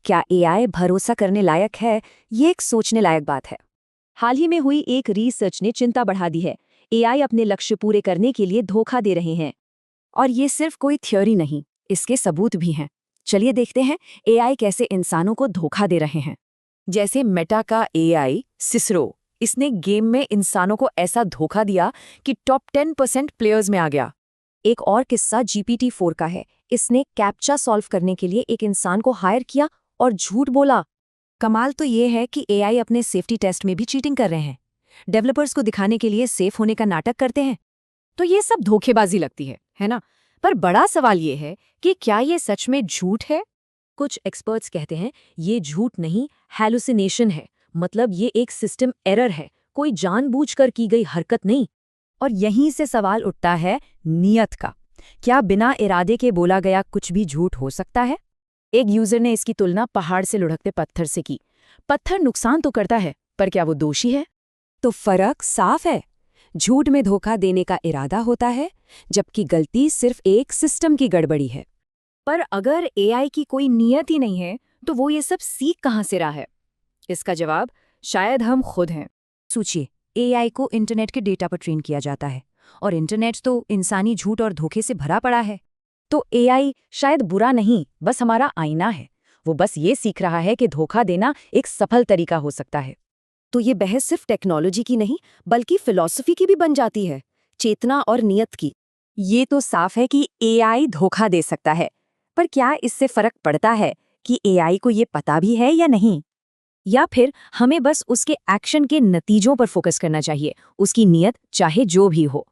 क्या एआई भरोसा करने लायक है, ये एक सोचने लायक बात है। हाल ही में हुई एक रिसर्च ने चिंता बढ़ा दी है। एआई अपने लक्ष्य पूरे करने के लिए धोखा दे रहे हैं। और ये सिर्फ कोई थ्योरी नहीं, इसके सबूत भी हैं। चलिए देखते हैं एआई कैसे इंसानों को धोखा दे रहे हैं। जैसे मेटा का एआई सिसरो, इसने गेम में इंसानों को ऐसा धोखा दिया कि टॉप 10% प्लेयर्स में आ गया। एक और किस्सा GPT-4 का है। इसने कैप्चा सॉल्व करने के लिए एक इंसान को हायर किया और झूठ बोला। कमाल तो ये है कि एआई अपने सेफ्टी टेस्ट में भी चीटिंग कर रहे हैं। डेवलपर्स को दिखाने के लिए सेफ होने का नाटक करते हैं। तो ये सब धोखेबाजी लगती है ना? पर बड़ा सवाल ये है कि क्या ये सच में झूठ है? कुछ एक्सपर्ट्स कहते हैं ये झूठ नहीं, हैलुसिनेशन है। मतलब ये एक सिस्टम एरर है, कोई जानबूझकर की गई हरकत नहीं। और यहीं से सवाल उठता है नियत का। क्या बिना इरादे के बोला गया कुछ भी झूठ हो सकता है? एक यूजर ने इसकी तुलना पहाड़ से लुढ़कते पत्थर से की। पत्थर नुकसान तो करता है, पर क्या वो दोषी है? तो फर्क साफ है। झूठ में धोखा देने का इरादा होता है, जबकि गलती सिर्फ एक सिस्टम की गड़बड़ी है। पर अगर एआई की कोई नियत ही नहीं है, तो वो ये सब सीख कहाँ से रहा है? इसका जवाब शायद हम खुद हैं। सोचिए, एआई को इंटरनेट के डेटा पर ट्रेन किया जाता है, और इंटरनेट तो इंसानी झूठ और धोखे से भरा पड़ा है। तो एआई शायद बुरा नहीं, बस हमारा आईना है। वो बस ये सीख रहा है कि धोखा देना एक सफल तरीका हो सकता है। तो ये बहस सिर्फ टेक्नोलॉजी की नहीं, बल्कि फिलॉसफी की भी बन जाती है, चेतना और नियत की। ये तो साफ है कि एआई धोखा दे सकता है, पर क्या इससे फर्क पड़ता है कि एआई को ये पता भी है या नहीं? या फिर हमें बस उसके एक्शन के नतीजों पर फोकस करना चाहिए, उसकी नियत चाहे जो भी हो।